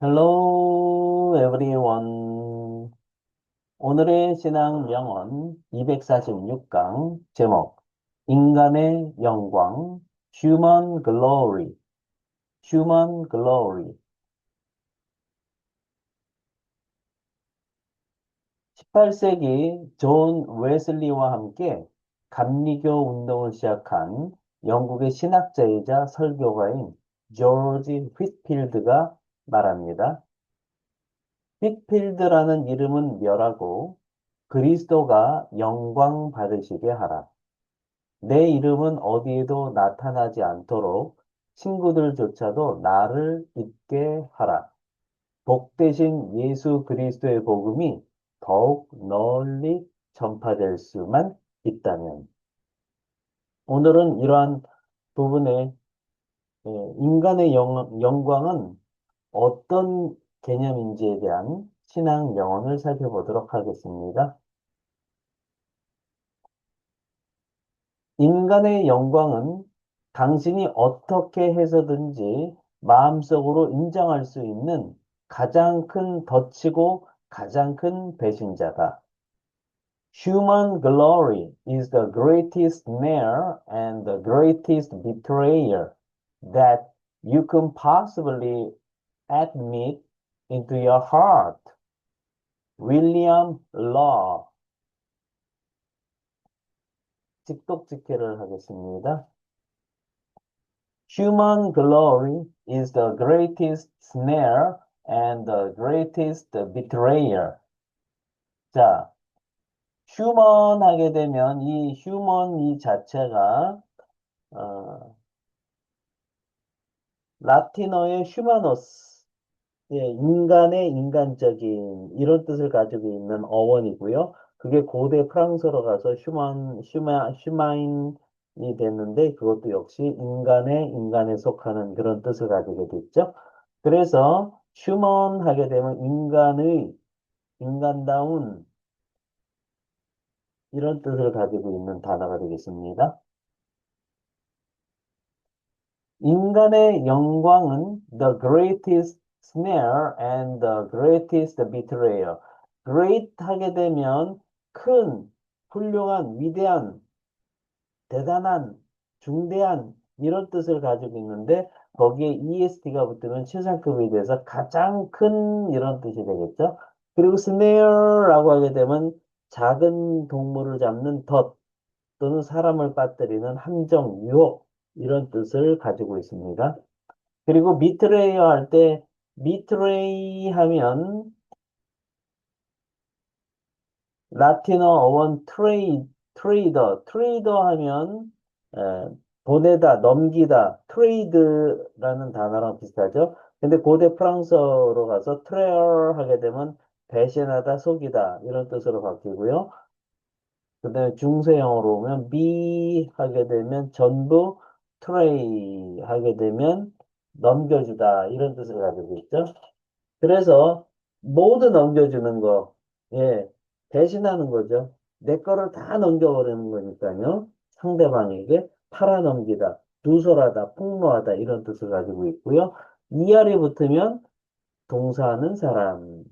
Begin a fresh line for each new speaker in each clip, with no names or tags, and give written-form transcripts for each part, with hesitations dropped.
Hello everyone. 오늘의 신앙 명언 246강 제목 인간의 영광 Human Glory Human Glory 18세기 존 웨슬리와 함께 감리교 운동을 시작한 영국의 신학자이자 설교가인 조지 휘트필드가 말합니다. 휘트필드라는 이름은 멸하고 그리스도가 영광 받으시게 하라. 내 이름은 어디에도 나타나지 않도록 친구들조차도 나를 잊게 하라. 복되신 예수 그리스도의 복음이 더욱 널리 전파될 수만 있다면. 오늘은 이러한 부분에 인간의 영광은 어떤 개념인지에 대한 신앙 명언을 살펴보도록 하겠습니다. 인간의 영광은 당신이 어떻게 해서든지 마음속으로 인정할 수 있는 가장 큰 덫이고 가장 큰 배신자다. Human glory is the greatest snare and the greatest betrayer that you can possibly admit into your heart. William Law. 직독직해를 하겠습니다. Human glory is the greatest snare and the greatest betrayer. 자, human 하게 되면 이 human 이 자체가 라틴어의 humanus, 예, 인간의 인간적인 이런 뜻을 가지고 있는 어원이고요. 그게 고대 프랑스어로 가서 휴마인이 됐는데 그것도 역시 인간에 속하는 그런 뜻을 가지게 됐죠. 그래서 휴먼 하게 되면 인간다운 이런 뜻을 가지고 있는 단어가 되겠습니다. 인간의 영광은 the greatest snare and the greatest betrayer. great 하게 되면 큰, 훌륭한, 위대한, 대단한, 중대한 이런 뜻을 가지고 있는데 거기에 EST가 붙으면 최상급에 대해서 가장 큰 이런 뜻이 되겠죠. 그리고 snare라고 하게 되면 작은 동물을 잡는 덫 또는 사람을 빠뜨리는 함정, 유혹 이런 뜻을 가지고 있습니다. 그리고 미트레이어 할 때 미트레이 하면 라틴어 어원 트레이더 하면 에, 보내다, 넘기다, 트레이드라는 단어랑 비슷하죠. 근데 고대 프랑스어로 가서 트레어 하게 되면 배신하다, 속이다 이런 뜻으로 바뀌고요. 그다음에 중세형으로 오면 be 하게 되면 전부 트레이 하게 되면 넘겨주다 이런 뜻을 가지고 있죠. 그래서 모두 넘겨주는 거, 예, 대신하는 거죠. 내 거를 다 넘겨버리는 거니까요. 상대방에게 팔아넘기다, 누설하다, 폭로하다 이런 뜻을 가지고 있고요. 이알이 붙으면 동사하는 사람.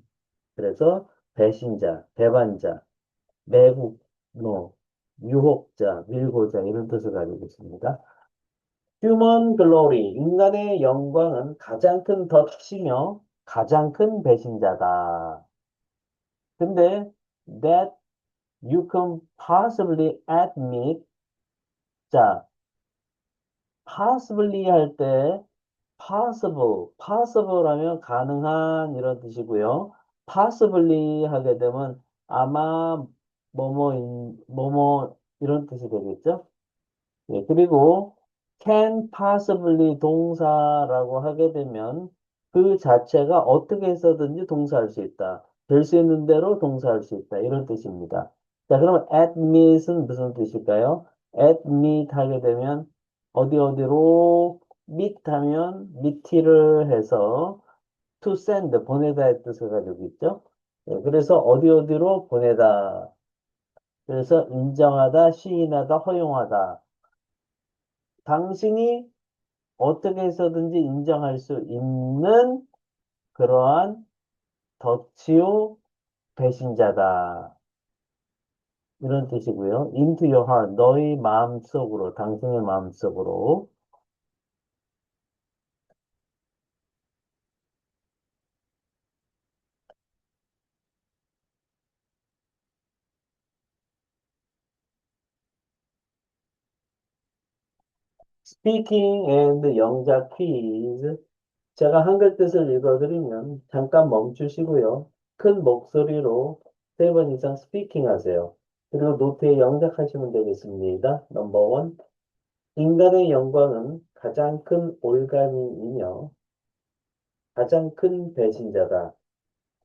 그래서 배신자, 배반자, 매국노, 유혹자, 밀고자 이런 뜻을 가지고 있습니다. 휴먼 글로리, 인간의 영광은 가장 큰 덫이며 가장 큰 배신자다. 근데 that you can possibly admit, 자, possibly 할 때 possible 하면 가능한 이런 뜻이고요. possibly 하게 되면 아마 뭐뭐 이런 뜻이 되겠죠. 예, 그리고 can possibly 동사라고 하게 되면 그 자체가 어떻게 해서든지 동사할 수 있다. 될 수 있는 대로 동사할 수 있다. 이런 뜻입니다. 자, 그러면 admit은 무슨 뜻일까요? admit 하게 되면 어디로 meet 하면 meet를 해서 to send 보내다의 뜻을 가지고 있죠. 예, 그래서 어디로 보내다. 그래서 인정하다, 시인하다, 허용하다. 당신이 어떻게 해서든지 인정할 수 있는 그러한 덫이요 배신자다. 이런 뜻이고요. into your heart, 너의 마음속으로, 당신의 마음속으로. speaking and 영작 퀴즈. 제가 한글 뜻을 읽어드리면 잠깐 멈추시고요. 큰 목소리로 3번 이상 스피킹 하세요. 그리고 노트에 영작하시면 되겠습니다. 넘버 원. 인간의 영광은 가장 큰 올가미이며 가장 큰 배신자다.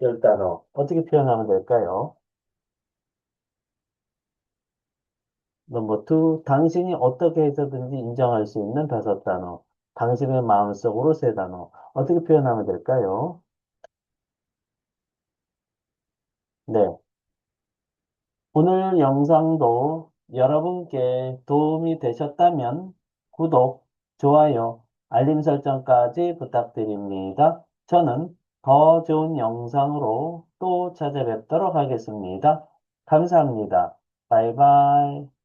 열 단어. 어떻게 표현하면 될까요? 넘버 투. 당신이 어떻게 해서든지 인정할 수 있는 5단어. 당신의 마음속으로 3단어. 어떻게 표현하면 될까요? 네. 오늘 영상도 여러분께 도움이 되셨다면 구독, 좋아요, 알림 설정까지 부탁드립니다. 저는 더 좋은 영상으로 또 찾아뵙도록 하겠습니다. 감사합니다. 바이바이.